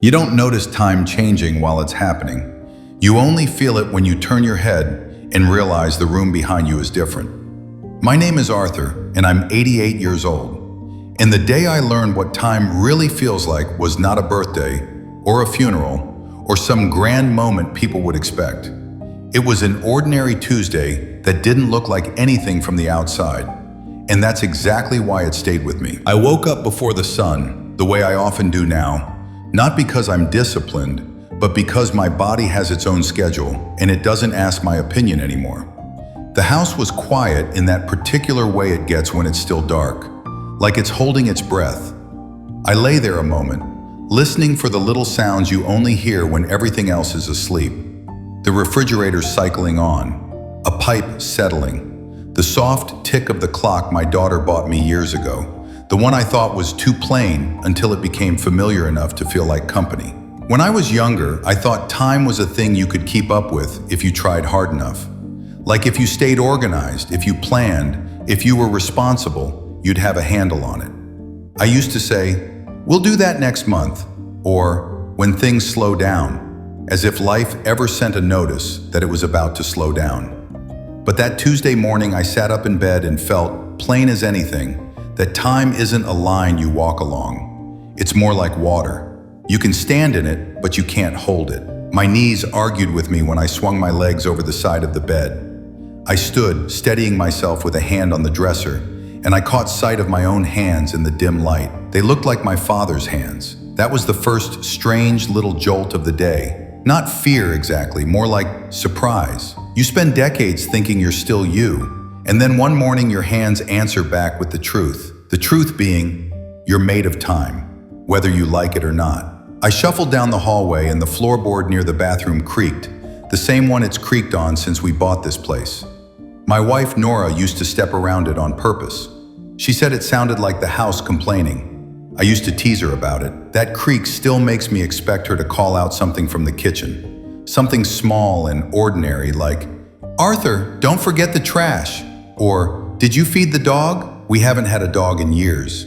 You don't notice time changing while it's happening. You only feel it when you turn your head and realize the room behind you is different. My name is Arthur, and I'm 88 years old. And the day I learned what time really feels like was not a birthday, or a funeral, or some grand moment people would expect. It was an ordinary Tuesday that didn't look like anything from the outside. And that's exactly why it stayed with me. I woke up before the sun, the way I often do now, not because I'm disciplined, but because my body has its own schedule and it doesn't ask my opinion anymore. The house was quiet in that particular way it gets when it's still dark, like it's holding its breath. I lay there a moment, listening for the little sounds you only hear when everything else is asleep. The refrigerator cycling on, a pipe settling, the soft tick of the clock my daughter bought me years ago, the one I thought was too plain until it became familiar enough to feel like company. When I was younger, I thought time was a thing you could keep up with if you tried hard enough. Like if you stayed organized, if you planned, if you were responsible, you'd have a handle on it. I used to say, "We'll do that next month," or "when things slow down," as if life ever sent a notice that it was about to slow down. But that Tuesday morning, I sat up in bed and felt, plain as anything, that time isn't a line you walk along. It's more like water. You can stand in it, but you can't hold it. My knees argued with me when I swung my legs over the side of the bed. I stood, steadying myself with a hand on the dresser, and I caught sight of my own hands in the dim light. They looked like my father's hands. That was the first strange little jolt of the day. Not fear exactly, more like surprise. You spend decades thinking you're still you, and then one morning your hands answer back with the truth. The truth being, you're made of time, whether you like it or not. I shuffled down the hallway and the floorboard near the bathroom creaked, the same one it's creaked on since we bought this place. My wife Nora used to step around it on purpose. She said it sounded like the house complaining. I used to tease her about it. That creak still makes me expect her to call out something from the kitchen. Something small and ordinary like, "Arthur, don't forget the trash." Or, "Did you feed the dog?" We haven't had a dog in years.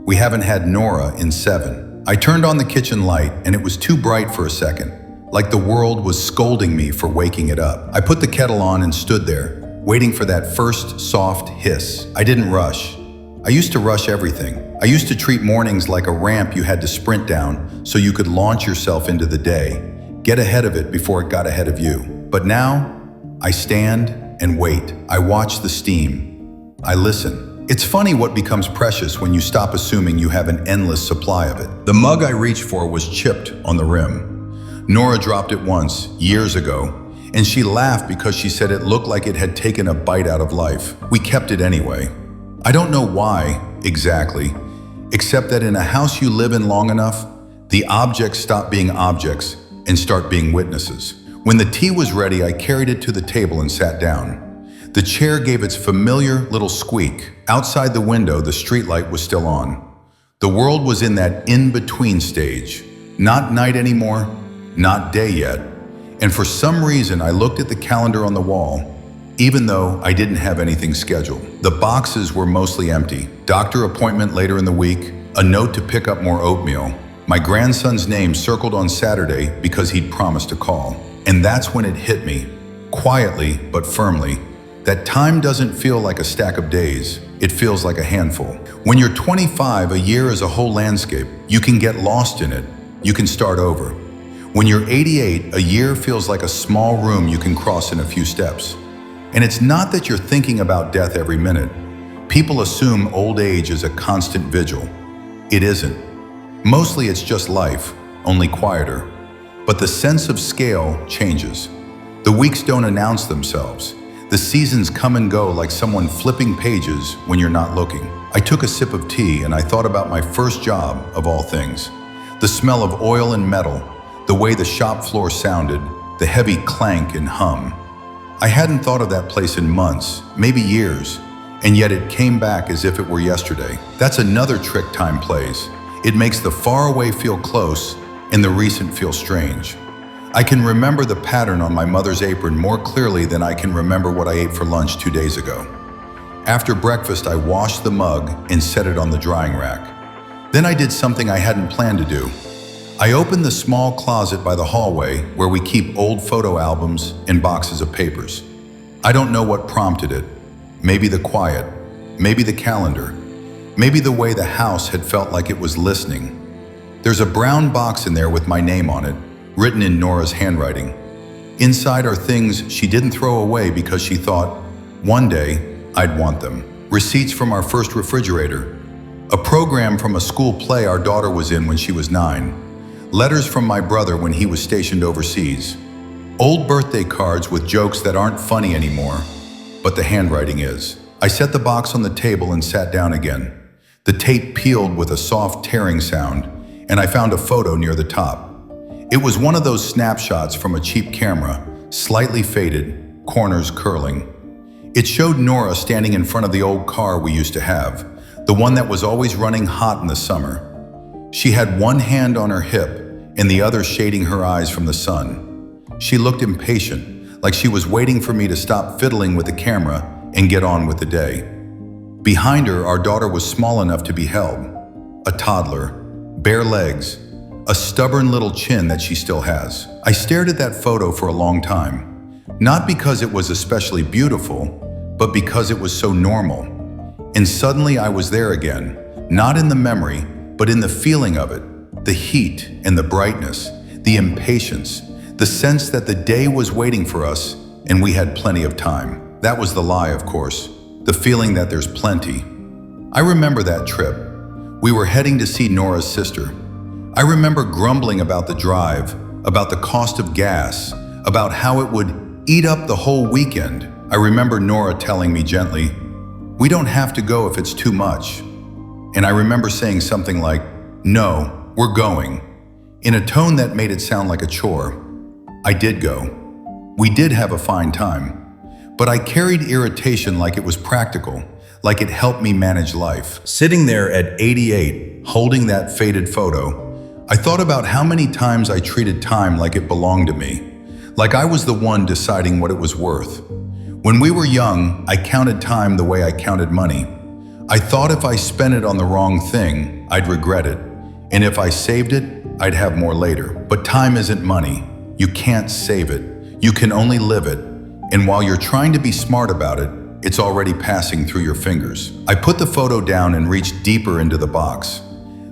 We haven't had Nora in 7. I turned on the kitchen light and it was too bright for a second, like the world was scolding me for waking it up. I put the kettle on and stood there, waiting for that first soft hiss. I didn't rush. I used to rush everything. I used to treat mornings like a ramp you had to sprint down so you could launch yourself into the day, get ahead of it before it got ahead of you. But now, I stand and wait. I watch the steam. I listen. It's funny what becomes precious when you stop assuming you have an endless supply of it. The mug I reached for was chipped on the rim. Nora dropped it once, years ago, and she laughed because she said it looked like it had taken a bite out of life. We kept it anyway. I don't know why, exactly, except that in a house you live in long enough, the objects stop being objects and start being witnesses. When the tea was ready, I carried it to the table and sat down. The chair gave its familiar little squeak. Outside the window, the streetlight was still on. The world was in that in-between stage. Not night anymore, not day yet. And for some reason, I looked at the calendar on the wall, even though I didn't have anything scheduled. The boxes were mostly empty. Doctor appointment later in the week, a note to pick up more oatmeal. My grandson's name circled on Saturday because he'd promised to call. And that's when it hit me, quietly but firmly, that time doesn't feel like a stack of days, it feels like a handful. When you're 25, a year is a whole landscape. You can get lost in it. You can start over. When you're 88, a year feels like a small room you can cross in a few steps. And it's not that you're thinking about death every minute. People assume old age is a constant vigil. It isn't. Mostly it's just life, only quieter. But the sense of scale changes. The weeks don't announce themselves. The seasons come and go like someone flipping pages when you're not looking. I took a sip of tea and I thought about my first job, of all things. The smell of oil and metal, the way the shop floor sounded, the heavy clank and hum. I hadn't thought of that place in months, maybe years, and yet it came back as if it were yesterday. That's another trick time plays. It makes the far away feel close and the recent feel strange. I can remember the pattern on my mother's apron more clearly than I can remember what I ate for lunch 2 days ago. After breakfast, I washed the mug and set it on the drying rack. Then I did something I hadn't planned to do. I opened the small closet by the hallway where we keep old photo albums and boxes of papers. I don't know what prompted it. Maybe the quiet, maybe the calendar, maybe the way the house had felt like it was listening. There's a brown box in there with my name on it, written in Nora's handwriting. Inside are things she didn't throw away because she thought, one day, I'd want them. Receipts from our first refrigerator, a program from a school play our daughter was in when she was 9, letters from my brother when he was stationed overseas, old birthday cards with jokes that aren't funny anymore, but the handwriting is. I set the box on the table and sat down again. The tape peeled with a soft tearing sound, and I found a photo near the top. It was one of those snapshots from a cheap camera, slightly faded, corners curling. It showed Nora standing in front of the old car we used to have, the one that was always running hot in the summer. She had one hand on her hip and the other shading her eyes from the sun. She looked impatient, like she was waiting for me to stop fiddling with the camera and get on with the day. Behind her, our daughter was small enough to be held. A toddler, bare legs, a stubborn little chin that she still has. I stared at that photo for a long time, not because it was especially beautiful, but because it was so normal. And suddenly I was there again, not in the memory, but in the feeling of it, the heat and the brightness, the impatience, the sense that the day was waiting for us and we had plenty of time. That was the lie, of course, the feeling that there's plenty. I remember that trip. We were heading to see Nora's sister. I remember grumbling about the drive, about the cost of gas, about how it would eat up the whole weekend. I remember Nora telling me gently, "We don't have to go if it's too much." And I remember saying something like, "No, we're going," in a tone that made it sound like a chore. I did go. We did have a fine time. But I carried irritation like it was practical, like it helped me manage life. Sitting there at 88, holding that faded photo, I thought about how many times I treated time like it belonged to me, like I was the one deciding what it was worth. When we were young, I counted time the way I counted money. I thought if I spent it on the wrong thing, I'd regret it. And if I saved it, I'd have more later. But time isn't money. You can't save it. You can only live it. And while you're trying to be smart about it, it's already passing through your fingers. I put the photo down and reached deeper into the box.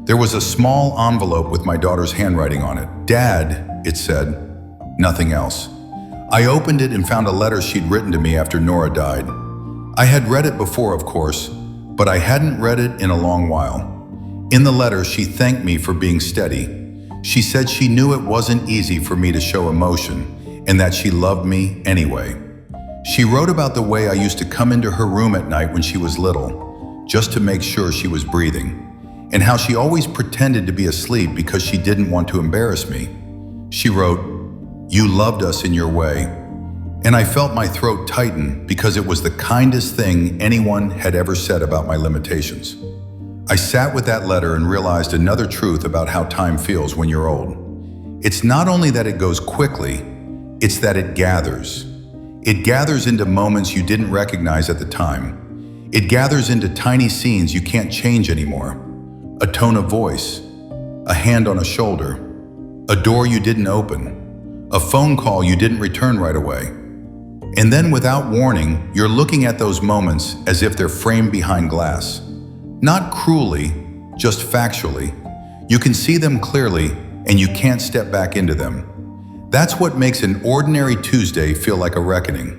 There was a small envelope with my daughter's handwriting on it. "Dad," it said. Nothing else. I opened it and found a letter she'd written to me after Nora died. I had read it before, of course, but I hadn't read it in a long while. In the letter, she thanked me for being steady. She said she knew it wasn't easy for me to show emotion and that she loved me anyway. She wrote about the way I used to come into her room at night when she was little, just to make sure she was breathing, and how she always pretended to be asleep because she didn't want to embarrass me. She wrote, "You loved us in your way." And I felt my throat tighten because it was the kindest thing anyone had ever said about my limitations. I sat with that letter and realized another truth about how time feels when you're old. It's not only that it goes quickly, it's that it gathers. It gathers into moments you didn't recognize at the time. It gathers into tiny scenes you can't change anymore. A tone of voice, a hand on a shoulder, a door you didn't open, a phone call you didn't return right away. And then without warning, you're looking at those moments as if they're framed behind glass. Not cruelly, just factually. You can see them clearly and you can't step back into them. That's what makes an ordinary Tuesday feel like a reckoning.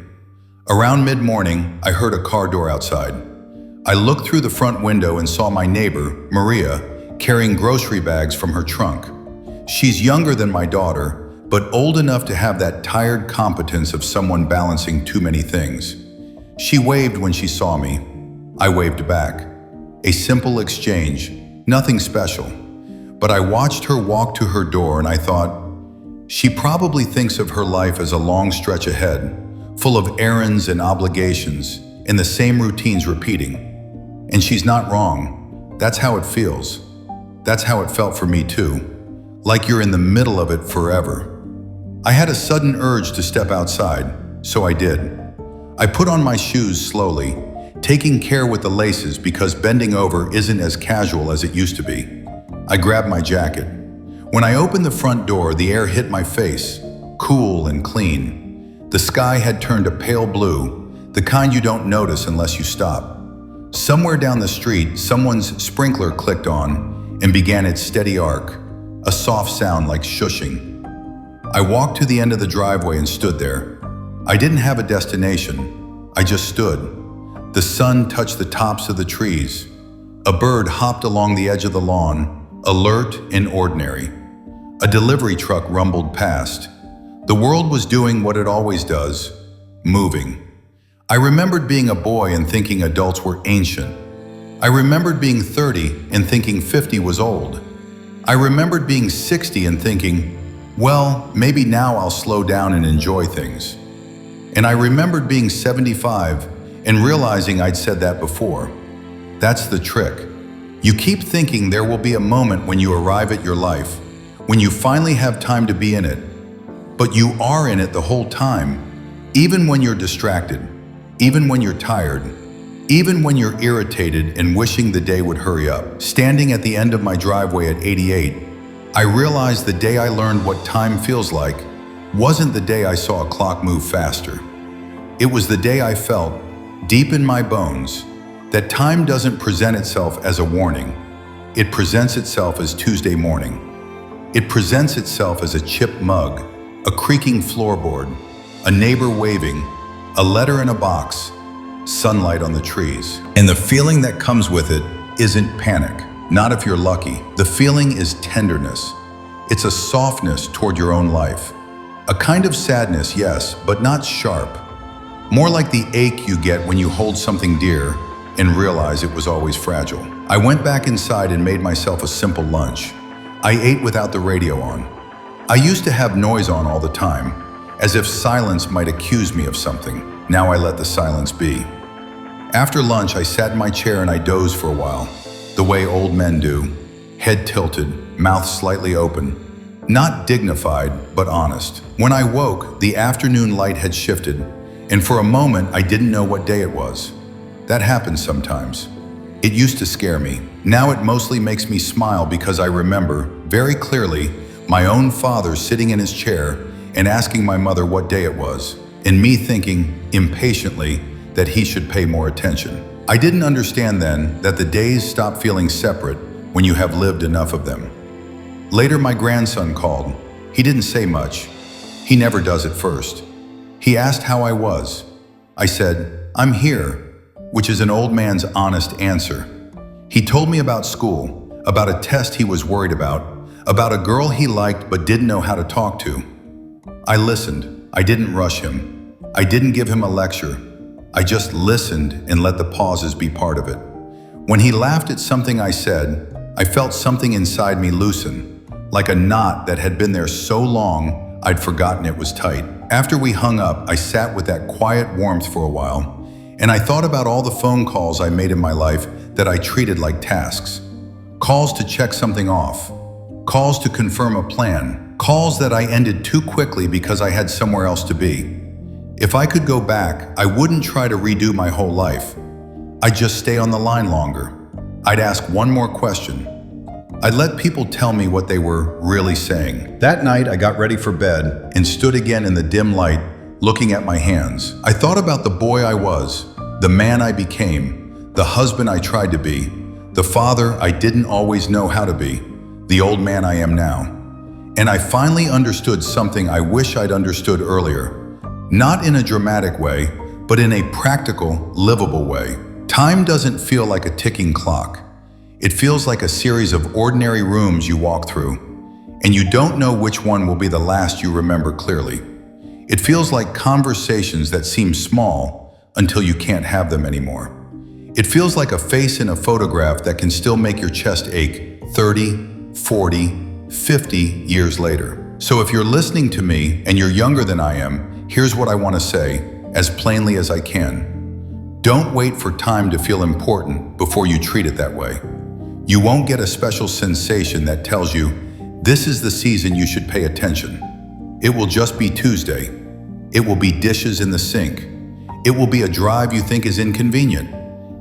Around mid-morning, I heard a car door outside. I looked through the front window and saw my neighbor, Maria, carrying grocery bags from her trunk. She's younger than my daughter, but old enough to have that tired competence of someone balancing too many things. She waved when she saw me. I waved back. A simple exchange, nothing special. But I watched her walk to her door and I thought, she probably thinks of her life as a long stretch ahead, full of errands and obligations, and the same routines repeating. And she's not wrong. That's how it feels. That's how it felt for me too. Like you're in the middle of it forever. I had a sudden urge to step outside, so I did. I put on my shoes slowly, taking care with the laces because bending over isn't as casual as it used to be. I grabbed my jacket. When I opened the front door, the air hit my face, cool and clean. The sky had turned a pale blue, the kind you don't notice unless you stop. Somewhere down the street, someone's sprinkler clicked on and began its steady arc, a soft sound like shushing. I walked to the end of the driveway and stood there. I didn't have a destination. I just stood. The sun touched the tops of the trees. A bird hopped along the edge of the lawn, alert and ordinary. A delivery truck rumbled past. The world was doing what it always does, moving. I remembered being a boy and thinking adults were ancient. I remembered being 30 and thinking 50 was old. I remembered being 60 and thinking, well, maybe now I'll slow down and enjoy things. And I remembered being 75 and realizing I'd said that before. That's the trick. You keep thinking there will be a moment when you arrive at your life, when you finally have time to be in it. But you are in it the whole time, even when you're distracted, even when you're tired, even when you're irritated and wishing the day would hurry up. Standing at the end of my driveway at 88, I realized the day I learned what time feels like wasn't the day I saw a clock move faster. It was the day I felt, deep in my bones, that time doesn't present itself as a warning. It presents itself as Tuesday morning. It presents itself as a chipped mug, a creaking floorboard, a neighbor waving, a letter in a box, sunlight on the trees. And the feeling that comes with it isn't panic, not if you're lucky. The feeling is tenderness. It's a softness toward your own life. A kind of sadness, yes, but not sharp. More like the ache you get when you hold something dear and realize it was always fragile. I went back inside and made myself a simple lunch. I ate without the radio on. I used to have noise on all the time, as if silence might accuse me of something. Now I let the silence be. After lunch, I sat in my chair and I dozed for a while, the way old men do, head tilted, mouth slightly open, not dignified, but honest. When I woke, the afternoon light had shifted, and for a moment, I didn't know what day it was. That happens sometimes. It used to scare me. Now it mostly makes me smile because I remember, very clearly, my own father sitting in his chair and asking my mother what day it was, and me thinking, impatiently, that he should pay more attention. I didn't understand then that the days stop feeling separate when you have lived enough of them. Later, my grandson called. He didn't say much. He never does at first. He asked how I was. I said, "I'm here," which is an old man's honest answer. He told me about school, about a test he was worried about a girl he liked but didn't know how to talk to. I listened. I didn't rush him. I didn't give him a lecture. I just listened and let the pauses be part of it. When he laughed at something I said, I felt something inside me loosen, like a knot that had been there so long I'd forgotten it was tight. After we hung up, I sat with that quiet warmth for a while, and I thought about all the phone calls I made in my life that I treated like tasks. Calls to check something off. Calls to confirm a plan. Calls that I ended too quickly because I had somewhere else to be. If I could go back, I wouldn't try to redo my whole life. I'd just stay on the line longer. I'd ask one more question. I'd let people tell me what they were really saying. That night, I got ready for bed and stood again in the dim light, looking at my hands. I thought about the boy I was, the man I became, the husband I tried to be, the father I didn't always know how to be, the old man I am now. And I finally understood something I wish I'd understood earlier. Not in a dramatic way, but in a practical, livable way. Time doesn't feel like a ticking clock. It feels like a series of ordinary rooms you walk through, and you don't know which one will be the last you remember clearly. It feels like conversations that seem small until you can't have them anymore. It feels like a face in a photograph that can still make your chest ache 30, 40, 50 years later. So if you're listening to me and you're younger than I am, here's what I want to say, as plainly as I can. Don't wait for time to feel important before you treat it that way. You won't get a special sensation that tells you, this is the season you should pay attention. It will just be Tuesday. It will be dishes in the sink. It will be a drive you think is inconvenient.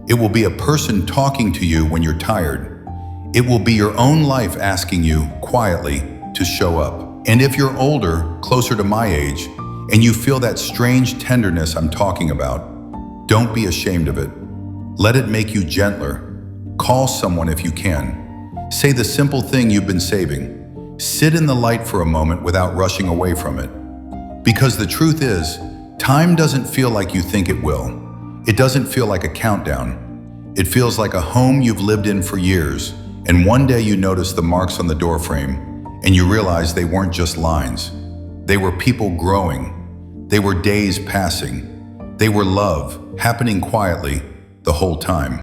It will be a person talking to you when you're tired. It will be your own life asking you, quietly, to show up. And if you're older, closer to my age, and you feel that strange tenderness I'm talking about, don't be ashamed of it. Let it make you gentler. Call someone if you can. Say the simple thing you've been saving. Sit in the light for a moment without rushing away from it. Because the truth is, time doesn't feel like you think it will. It doesn't feel like a countdown. It feels like a home you've lived in for years, and one day you notice the marks on the doorframe, and you realize they weren't just lines. They were people growing. They were days passing. They were love, happening quietly the whole time.